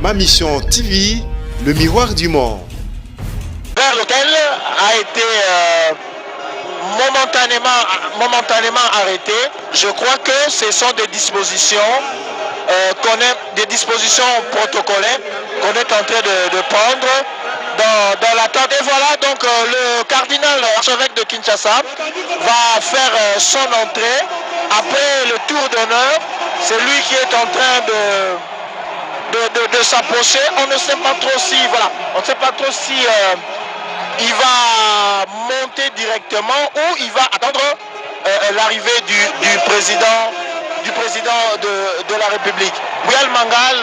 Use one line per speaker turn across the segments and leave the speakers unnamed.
Ma Mission TV, le miroir du monde.
Vers lequel a été momentanément arrêté. Je crois que ce sont des dispositions protocolaires qu'on est en train de prendre dans l'attente. Et voilà, donc le cardinal archevêque de Kinshasa va faire son entrée. Après le tour d'honneur, c'est lui qui est en train de s'approcher. On ne sait pas trop si, il va monter directement ou il va attendre l'arrivée du président de la République. Bouyal Mangal,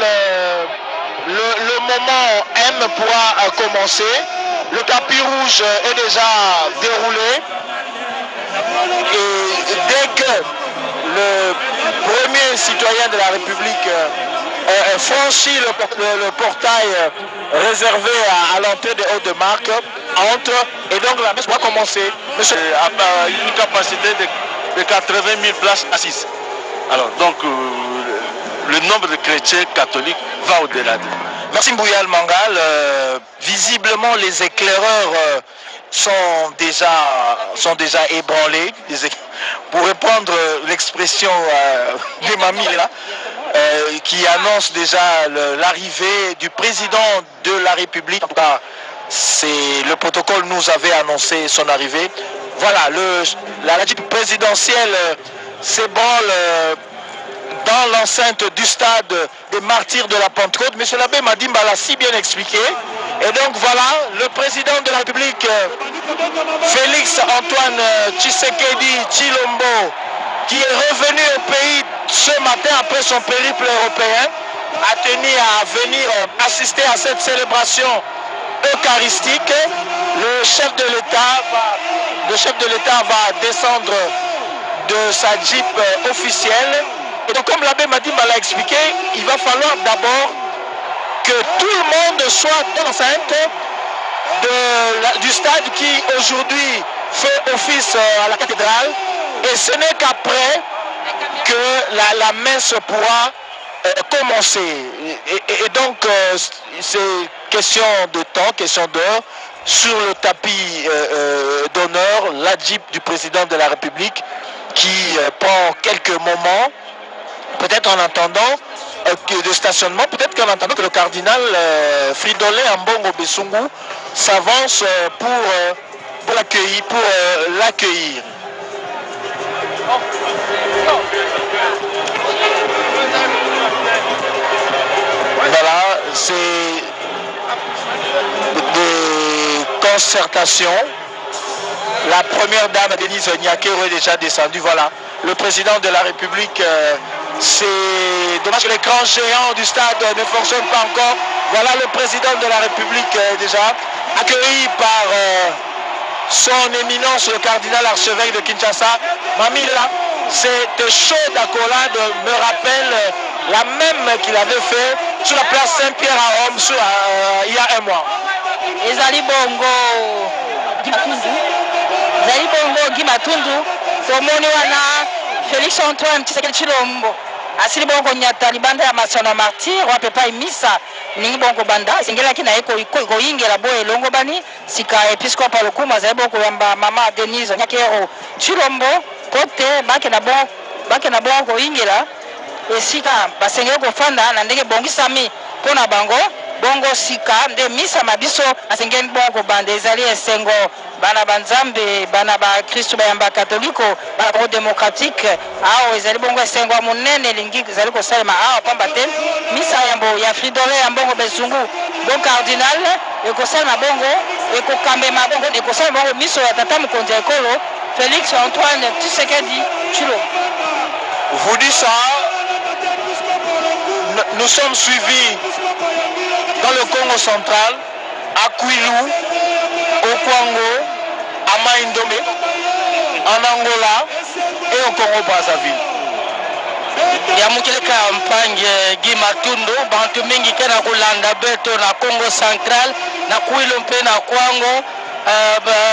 le moment M pourra commencer. Le tapis rouge est déjà déroulé. Et dès que le premier citoyen de la République franchit le portail réservé à l'entrée des hôtes de marque, entre, et donc la messe va commencer.
Monsieur a une capacité de 80 000 places assises. Alors donc le nombre de chrétiens catholiques va au-delà.
Merci Bouyal Mangal. Visiblement les éclaireurs sont déjà ébranlés. Pour reprendre l'expression des mamies là, qui annonce déjà l'arrivée du président de la République. En tout cas, le protocole nous avait annoncé son arrivée. Voilà, la Jeep présidentielle s'ébranle dans l'enceinte du stade des martyrs de la Pentecôte. Monsieur l'abbé Madimba l'a si bien expliqué. Et donc voilà, le président de la République, Félix Antoine Tshisekedi Tshilombo, qui est revenu au pays ce matin après son périple européen, a tenu à venir assister à cette célébration eucharistique. Le chef de l'État va descendre de sa Jeep officielle. Et donc comme l'abbé Madimba l'a expliqué, il va falloir d'abord que tout le monde soit dans l'enceinte du stade qui aujourd'hui fait office à la cathédrale. Et ce n'est qu'après que la messe pourra commencer. Et donc c'est question de temps, question d'heure. Sur le tapis d'honneur, la Jeep du président de la République qui prend quelques moments, peut-être en attendant de stationnement, peut-être qu'en attendant que le cardinal Fridolin Ambongo Besungu s'avance pour l'accueillir. Voilà, c'est des concertations. La première dame, Denise Nyakero, est déjà descendue. Voilà, le président de la République, c'est dommage que l'écran géant du stade ne fonctionne pas encore. Voilà le président de la République déjà accueilli par son éminence, le cardinal archevêque de Kinshasa. Mamila, cette chaude accolade me rappelle la même qu'il avait fait sur la place Saint-Pierre à Rome il y a un mois.
Ezali bongo Gimatundu, tomoni wana Félix Antoine Tshisekedi Tshilombo asili bongo nyata libanda ya masano martyr wape pa imisa ningi bongo banda singela kina eko koyingela boye longo bani sika episcopa lokuma za bongo yamba mama Denise Nyakero Tshilombo kote bake na bongo koyingela esika basengela kofanda na ndenge bongisami pona bango bongo sika nde misa mabiso asengeli bongo banda ezali esengo bana banzambe bana ba Kristo bayamba katoliko ba démocratique awo ezali bongo esengo monene lingi ezali kosalema awa pamba te misa yambo ya Fridolin Ambongo Besungu bon cardinal ekosalema bongo ekokambema bongo ekosalema bongo miso ya tata mokonzi ya ekolo Félix Antoine Tshisekedi Tshilombo.
Vous dites ça, nous sommes suivis dans le Congo central, à Kwilu, au Kwango, à Maïndomé, en Angola et au Congo-Brazzaville.
Ya mukile campagne Gimatundu bantu mingi kana kulanda beto na Congo central na Kwilu mpe na Kwango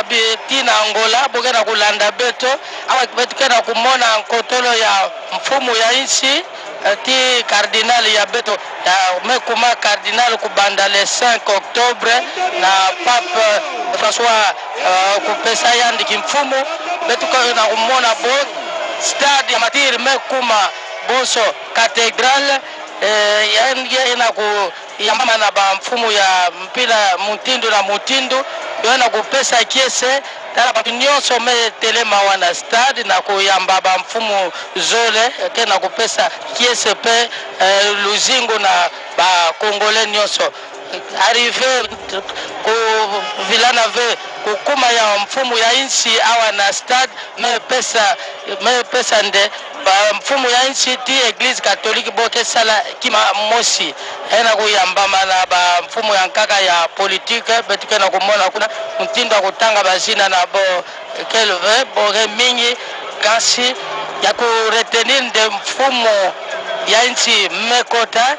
biti na Angola bogena kulanda beto awa beto kana kumona nkotolo ya mfumu ya nchi
ti cardinal ya beto ya mekuma cardinal kubanda le 5 octobre na pape François kupesa yandiki mfumu betu na kumona bo stade ya matiri mekuma boso cathédrale ina ku yambama na ba mfumu ya mpira mutindo na mutindo yana kupesa kiese tala batu nyonso metelema wana stade na kuyamba ba mfumu zole ke na kupesa kiese pe luzingo na ba kongole nyonso arrivé ku vilana ve kukuma ya mfumu ya insi awa na stade mepesa nde ba mfumu ya insi ti église catholique boke sala kima mosi ena kuyambama na ba mfumu ya nkaka ya politique betuke na kumona kuna mtindo kutanga bazina na bo kelve boke mingi kasi ya kuretenir nde mfumu ya insi mekota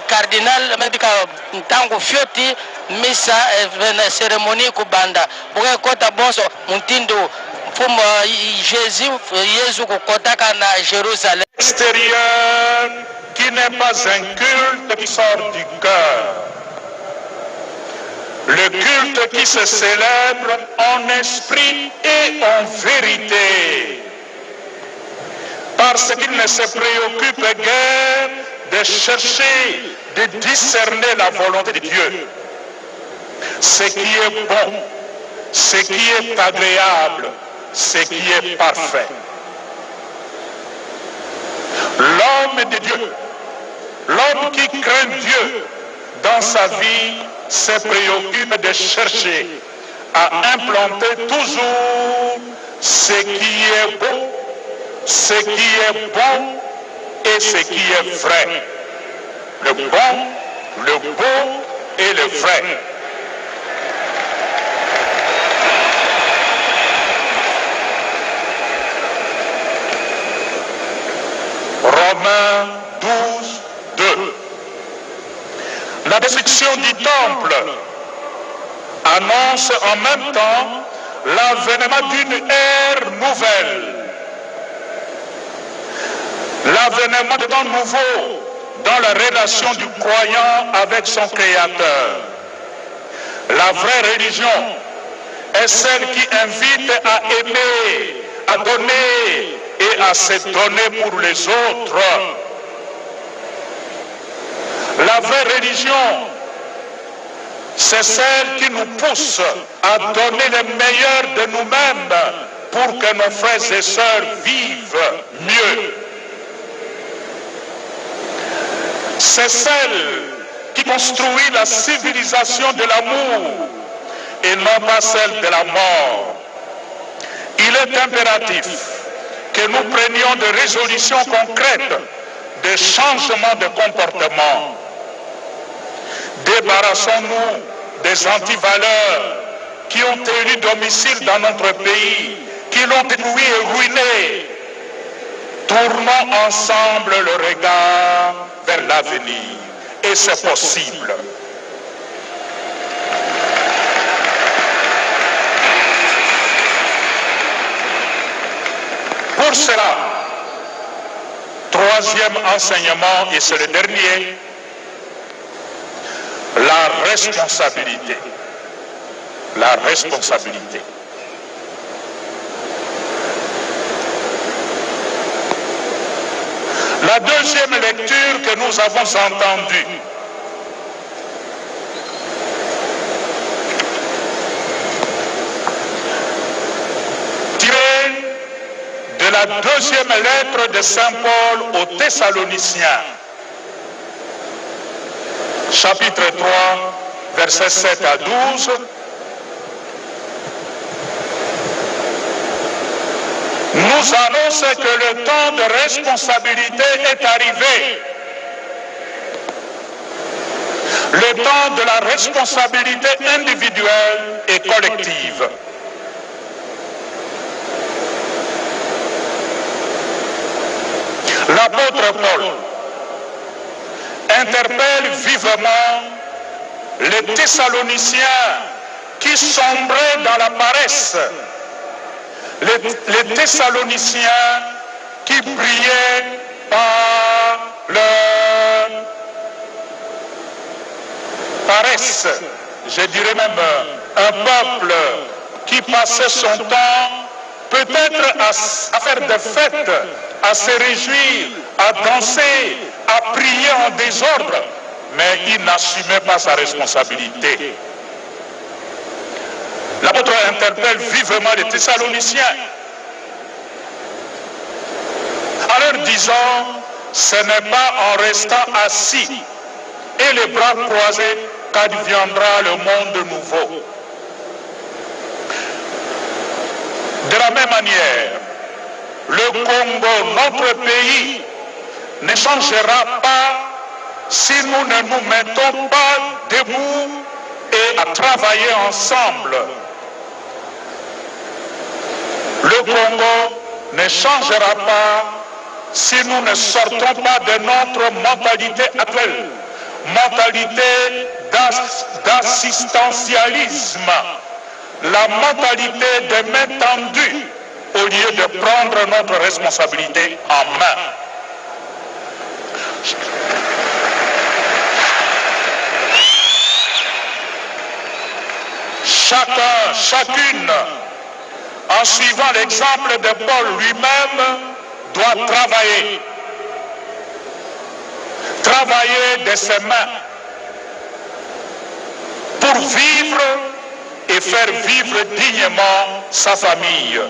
cardinal medika ntango fioti misa cérémonie kubanda boke kota bonso mtindo mfumu Jésus kukotaka na Jérusalem
extérieur qui n'est pas un culte qui sort du cœur. Le culte qui se célèbre en esprit et en vérité. Parce qu'il ne se préoccupe guère de chercher, de discerner la volonté de Dieu. Ce qui est bon, ce qui est agréable, ce qui est parfait. L'homme de Dieu, l'homme qui craint Dieu dans sa vie se préoccupe de chercher à implanter toujours ce qui est beau, ce qui est bon et ce qui est vrai. Le bon, le beau et le vrai. Romains 12, 2. La destruction du temple annonce en même temps l'avènement d'une ère nouvelle. L'avènement de temps nouveau dans la relation du croyant avec son Créateur. La vraie religion est celle qui invite à aimer, à donner et à se donner pour les autres. La vraie religion, c'est celle qui nous pousse à donner le meilleur de nous-mêmes pour que nos frères et sœurs vivent mieux. C'est celle qui construit la civilisation de l'amour et non pas celle de la mort. Il est impératif que nous prenions des résolutions concrètes de changement de comportement. Débarrassons-nous des antivaleurs qui ont élu domicile dans notre pays, qui l'ont détruit et ruiné. Tournons ensemble le regard vers l'avenir. Et c'est possible. Pour cela, troisième enseignement, et c'est le dernier, la responsabilité. La responsabilité. La deuxième lecture que nous avons entendue tirée de la deuxième lettre de Saint Paul aux Thessaloniciens, chapitre 3, versets 7 à 12, nous annonce que le temps de responsabilité est arrivé. Le temps de la responsabilité individuelle et collective. L'apôtre Paul interpelle vivement les Thessaloniciens qui sombraient dans la paresse. Les Thessaloniciens qui brillaient par paresse, je dirais même un peuple qui passait son temps peut-être à faire des fêtes, à se réjouir, à danser, à prier en désordre, mais il n'assumait pas sa responsabilité. L'apôtre interpelle vivement les Thessaloniciens en leur disant, ce n'est pas en restant assis et les bras croisés qu'adviendra le monde nouveau. De la même manière, le Congo, notre pays, ne changera pas si nous ne nous mettons pas debout et à travailler ensemble. Le Congo ne changera pas si nous ne sortons pas de notre mentalité actuelle, mentalité d'assistantialisme, la mentalité des mains tendues, au lieu de prendre notre responsabilité en main. Chacun, chacune, en suivant l'exemple de Paul lui-même, doit travailler. Travailler de ses mains pour vivre et faire vivre dignement sa famille.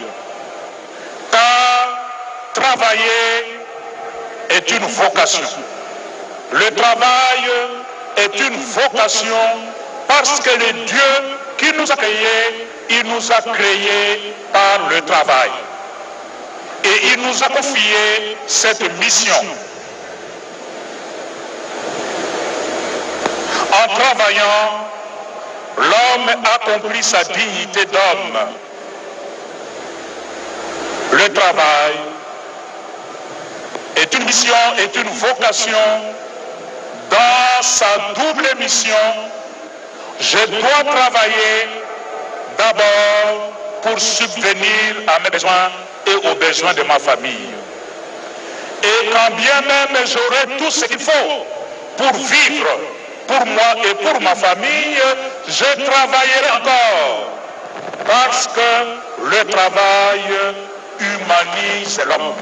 Car travailler est une vocation. Le travail est une vocation parce que le Dieu qui nous a créés, il nous a créés par le travail. Et il nous a confié cette mission. En travaillant, l'homme accomplit sa dignité d'homme. Le travail est une mission, est une vocation. Dans sa double mission, je dois travailler d'abord pour subvenir à mes besoins et aux besoins de ma famille. Et quand bien même j'aurai tout ce qu'il faut pour vivre, pour moi et pour ma famille, je travaillerai encore. Parce que le travail humanise l'homme.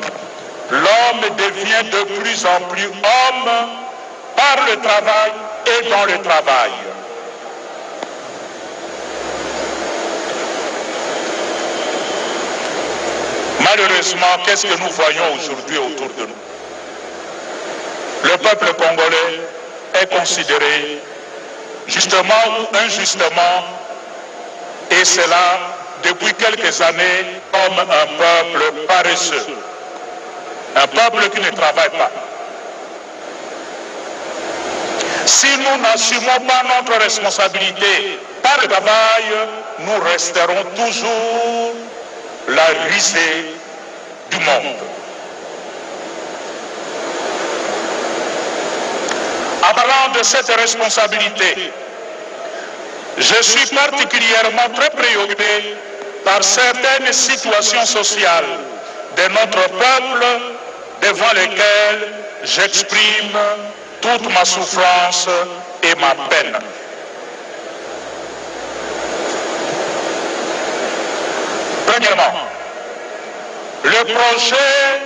L'homme devient de plus en plus homme par le travail et dans le travail. Malheureusement, qu'est-ce que nous voyons aujourd'hui autour de nous? Le peuple congolais est considéré justement ou injustement, et cela depuis quelques années, comme un peuple paresseux, un peuple qui ne travaille pas. Si nous n'assumons pas notre responsabilité par le travail, nous resterons toujours la risée du monde. En parlant de cette responsabilité, je suis particulièrement très préoccupé par certaines situations sociales de notre peuple devant lesquelles j'exprime toute ma souffrance et ma peine. Premièrement, le projet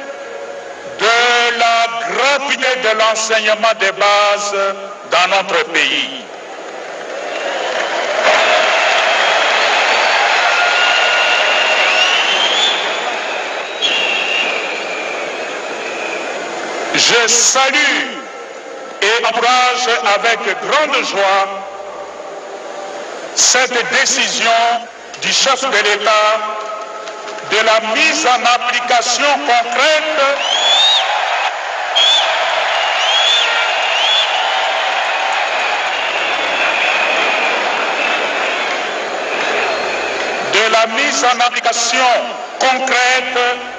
de la gratuité de l'enseignement de base dans notre pays. Je salue et encourage avec grande joie cette décision du chef de l'État de la mise en application concrète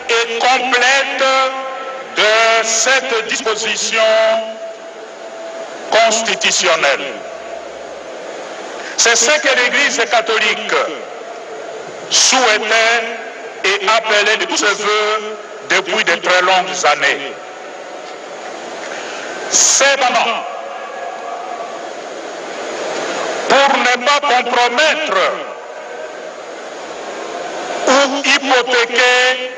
et complète de cette disposition constitutionnelle. C'est ce que l'Église catholique souhaitait et appelait de tous ses voeux depuis de très longues années. Cependant, pour ne pas compromettre ou hypothéquer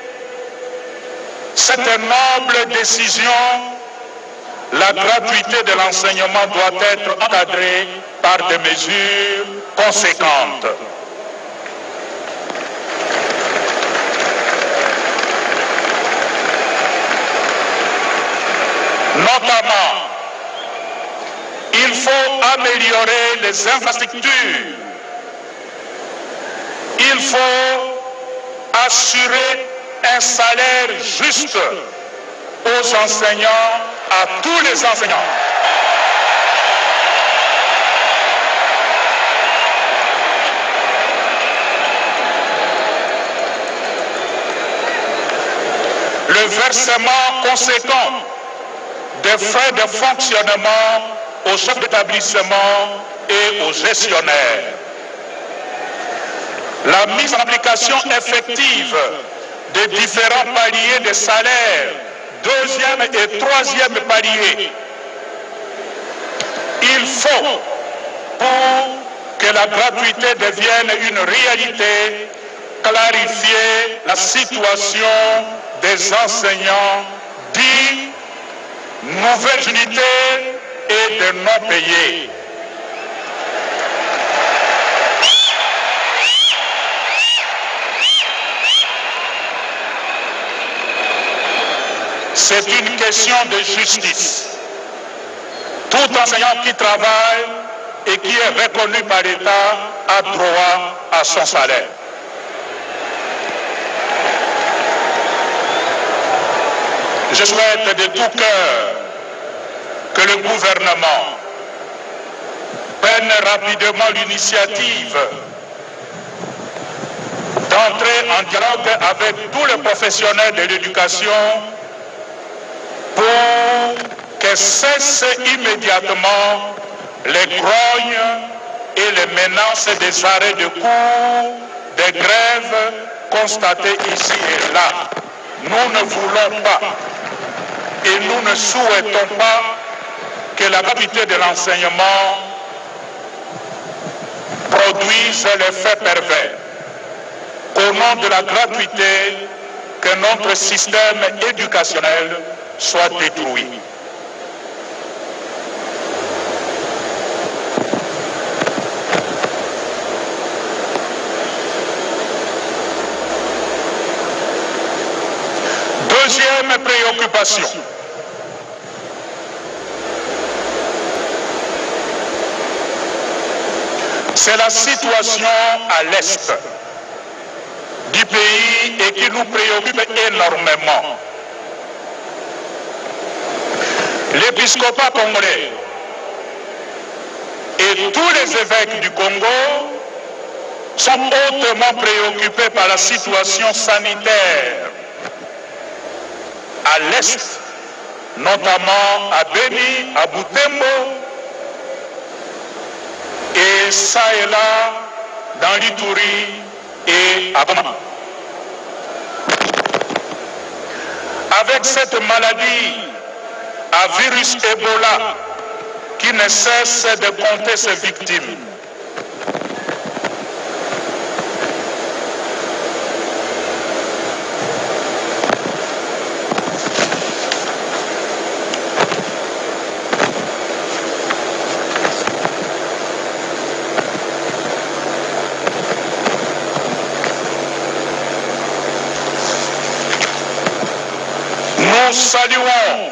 cette noble décision, la gratuité de l'enseignement doit être encadrée par des mesures conséquentes. Notamment, il faut améliorer les infrastructures. Il faut assurer un salaire juste aux enseignants, à tous les enseignants. Le versement conséquent des frais de fonctionnement aux chefs d'établissement et aux gestionnaires. La mise en application effective des différents paliers de salaire, deuxième et troisième palier. Il faut, pour que la gratuité devienne une réalité, clarifier la situation des enseignants dits nouvelles unités et de non payés. C'est une question de justice. Tout enseignant qui travaille et qui est reconnu par l'État a droit à son salaire. Je souhaite de tout cœur que le gouvernement prenne rapidement l'initiative d'entrer en dialogue avec tous les professionnels de l'éducation pour que cessent immédiatement les grognes et les menaces des arrêts de cours, des grèves constatées ici et là. Nous ne voulons pas et nous ne souhaitons pas que la gratuité de l'enseignement produise l'effet pervers. Au nom de la gratuité, que notre système éducationnel soit détruit. Deuxième préoccupation. C'est la situation à l'Est du pays et qui nous préoccupe énormément. L'épiscopat congolais et tous les évêques du Congo sont hautement préoccupés par la situation sanitaire à l'Est, notamment à Beni, à Butembo, et ça et là, dans l'Ituri et à Goma. Avec cette maladie à virus Ebola qui ne cesse de compter ses victimes, nous saluons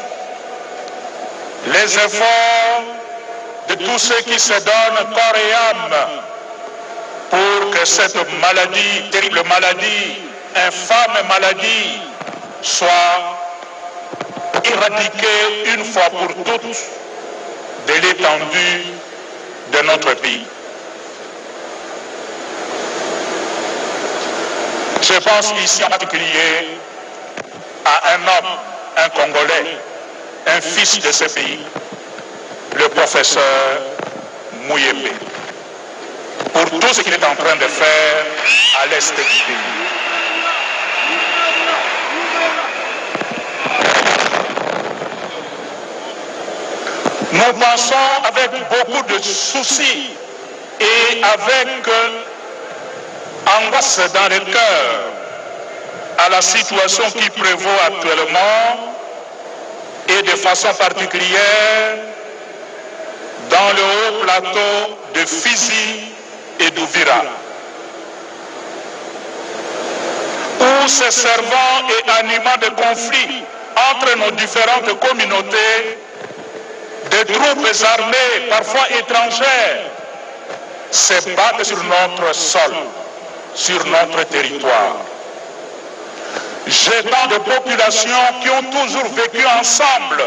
les efforts de tous ceux qui se donnent corps et âme pour que cette maladie, terrible maladie, infâme maladie, soit éradiquée une fois pour toutes de l'étendue de notre pays. Je pense ici en particulier à un homme, un Congolais, un fils de ce pays, le professeur Mouyembe, pour tout ce qu'il est en train de faire à l'est du pays. Nous pensons avec beaucoup de soucis et et avec angoisse dans le cœur à la situation qui prévaut actuellement et de façon particulière dans le haut plateau de Fizi et d'Ouvira, où se servant et animant de conflits entre nos différentes communautés, des troupes armées, parfois étrangères, se battent sur notre sol, sur notre territoire. Jetant des populations qui ont toujours vécu ensemble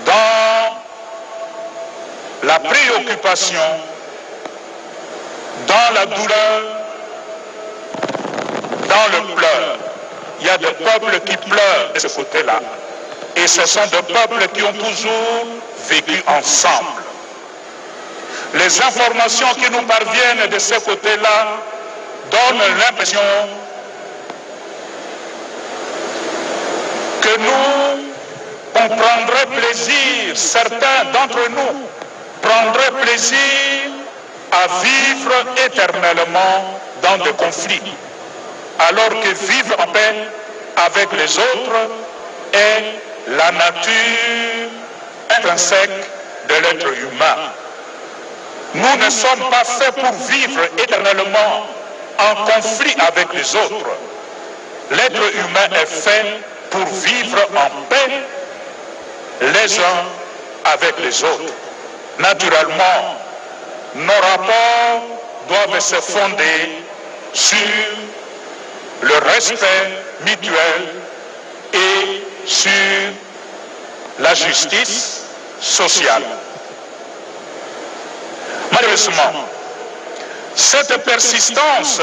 dans la préoccupation, dans la douleur, dans le pleur. Il y a des peuples qui pleurent de ce côté-là. Et ce sont des peuples qui ont toujours vécu ensemble. Les informations qui nous parviennent de ce côté-là donnent l'impression que nous, on prendrait plaisir, certains d'entre nous prendraient plaisir à vivre éternellement dans des conflits, alors que vivre en paix avec les autres est la nature intrinsèque de l'être humain. Nous ne sommes pas faits pour vivre éternellement en conflit avec les autres. L'être humain est fait pour vivre en paix les uns avec les autres. Naturellement, nos rapports doivent se fonder sur le respect mutuel et sur la justice sociale. Malheureusement, cette persistance,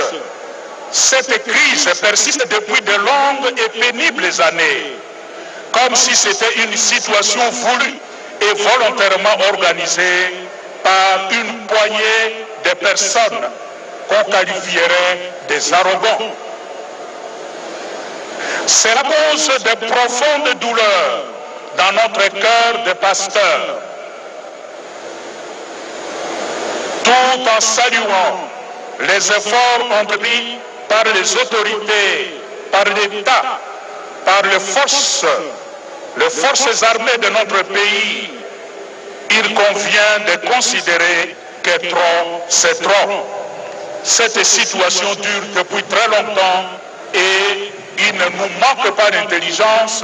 cette crise persiste depuis de longues et pénibles années, comme si c'était une situation voulue et volontairement organisée par une poignée de personnes qu'on qualifierait des arrogants. C'est la cause de profondes douleurs dans notre cœur de pasteur, tout en saluant les efforts entrepris par les autorités, par l'État, par les forces armées de notre pays. Il convient de considérer que trop, c'est trop. Cette situation dure depuis très longtemps et il ne nous manque pas d'intelligence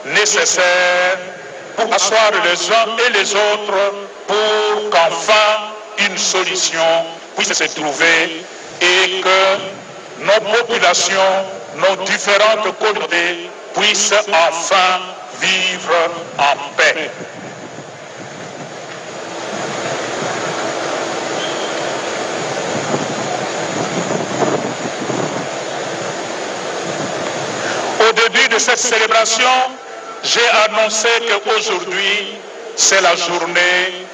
nécessaire pour asseoir les uns et les autres pour qu'enfin une solution puisse se trouver et que nos populations, nos différentes communautés puissent enfin vivre en paix. Au début de cette célébration, j'ai annoncé qu'aujourd'hui, c'est la journée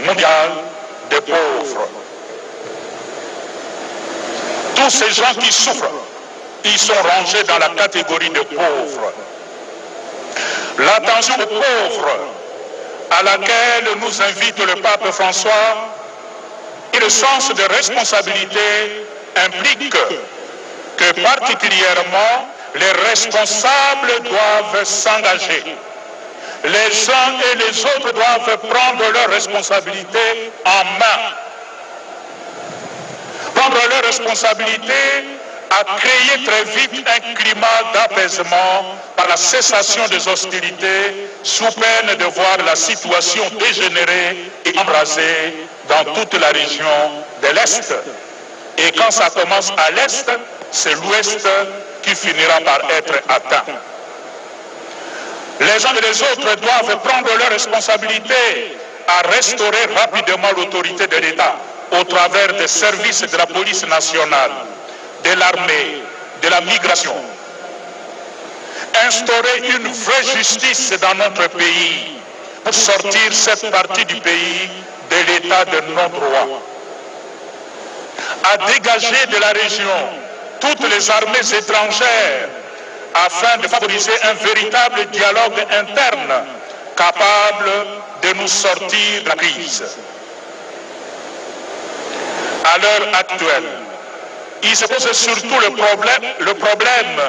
mondiale des pauvres. Tous ces gens qui souffrent, ils sont rangés dans la catégorie de pauvres. L'attention aux pauvres à laquelle nous invite le pape François et le sens de responsabilité implique que particulièrement les responsables doivent s'engager. Les uns et les autres doivent prendre leurs responsabilités en main. Prendre leurs responsabilités à créer très vite un climat d'apaisement par la cessation des hostilités sous peine de voir la situation dégénérer et embraser dans toute la région de l'Est. Et quand ça commence à l'Est, c'est l'Ouest qui finira par être atteint. Les uns et les autres doivent prendre leurs responsabilités à restaurer rapidement l'autorité de l'État au travers des services de la police nationale, de l'armée, de la migration. Instaurer une vraie justice dans notre pays pour sortir cette partie du pays de l'état de non-droit. À dégager de la région toutes les armées étrangères afin de favoriser un véritable dialogue interne capable de nous sortir de la crise. à l'heure actuelle. Il se pose surtout le problème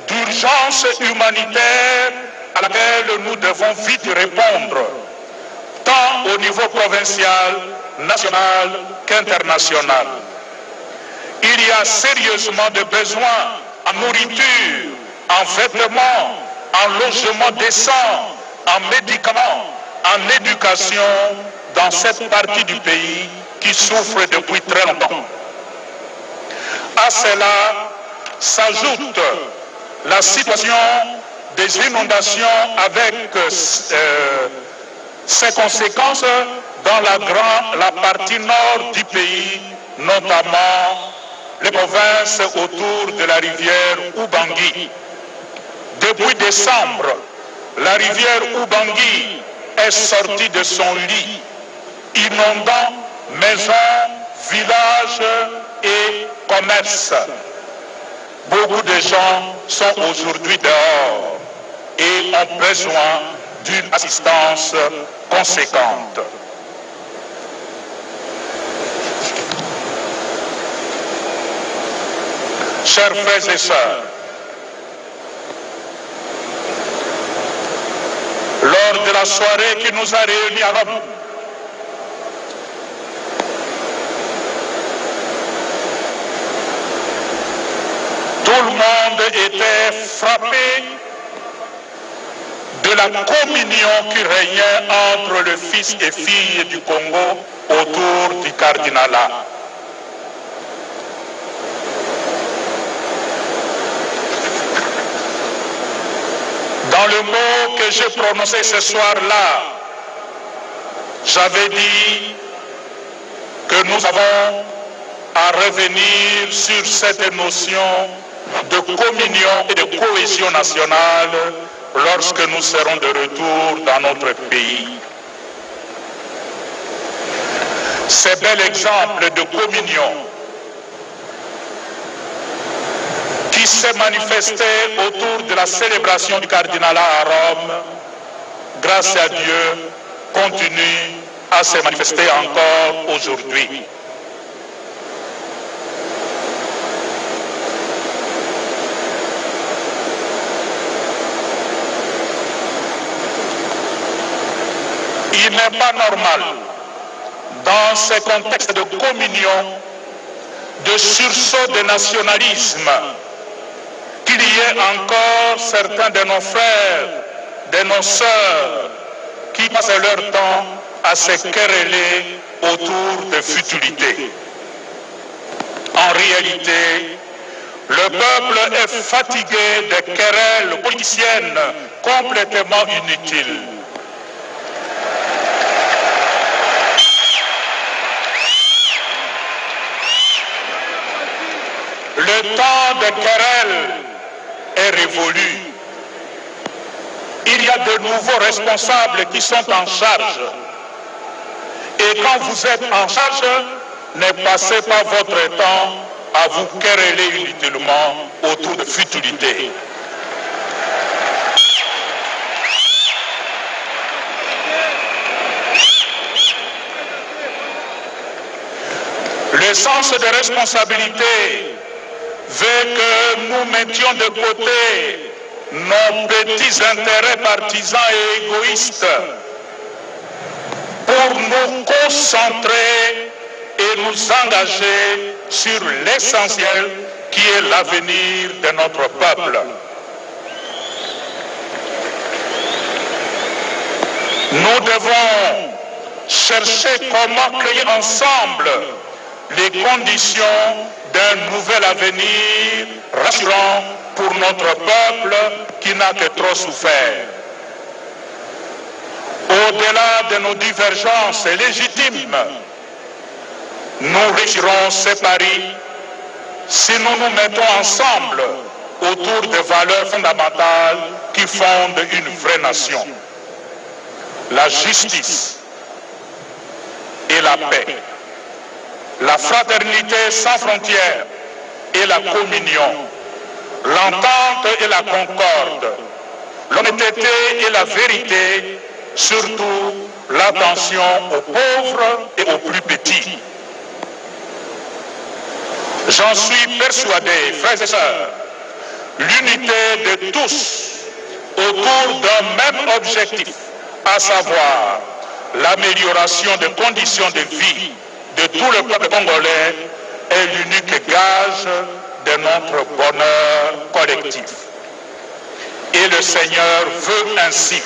d'urgence humanitaire à laquelle nous devons vite répondre, tant au niveau provincial, national qu'international. Il y a sérieusement de besoins en nourriture, en vêtements, en logement décent, en médicaments, en éducation dans cette partie du pays qui souffre depuis très longtemps. À cela s'ajoute la situation des inondations avec ses conséquences dans la partie nord du pays, notamment les provinces autour de la rivière Ubangui. Depuis décembre, la rivière Ubangui est sortie de son lit, inondant maisons, villages et commerces. Beaucoup de gens sont aujourd'hui dehors et ont besoin d'une assistance conséquente. Chers frères et sœurs, lors de la soirée qui nous a réunis à Rome, tout le monde était frappé de la communion qui régnait entre le fils et fille du Congo autour du cardinalat. Dans le mot que j'ai prononcé ce soir-là, j'avais dit que nous avons à revenir sur cette notion de communion et de cohésion nationale lorsque nous serons de retour dans notre pays. Ces bels exemples de communion qui s'est manifesté autour de la célébration du cardinalat à Rome, grâce à Dieu, continue à se manifester encore aujourd'hui. Il n'est pas normal, dans ces contextes de communion, de sursaut de nationalisme, qu'il y ait encore certains de nos frères, de nos sœurs, qui passent leur temps à se quereller autour de futilités. En réalité, le peuple est fatigué de querelles politiciennes complètement inutiles. Le temps de querelle est révolu. Il y a de nouveaux responsables qui sont en charge. Et quand vous êtes en charge, ne passez pas votre temps à vous quereller inutilement autour de futilités. Le sens de responsabilité veut que nous mettions de côté nos petits intérêts partisans et égoïstes pour nous concentrer et nous engager sur l'essentiel qui est l'avenir de notre peuple. Nous devons chercher comment créer ensemble les conditions d'un nouvel avenir rassurant pour notre peuple qui n'a que trop souffert. Au-delà de nos divergences légitimes, nous réussirons ces paris si nous nous mettons ensemble autour des valeurs fondamentales qui fondent une vraie nation. La justice et la paix, la fraternité sans frontières et la communion, l'entente et la concorde, l'honnêteté et la vérité, surtout l'attention aux pauvres et aux plus petits. J'en suis persuadé, frères et sœurs, l'unité de tous autour d'un même objectif, à savoir l'amélioration des conditions de vie de tout le peuple congolais est l'unique gage de notre bonheur collectif. Et le Seigneur veut ainsi.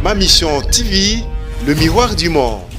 Ma Mission TV, le miroir du monde.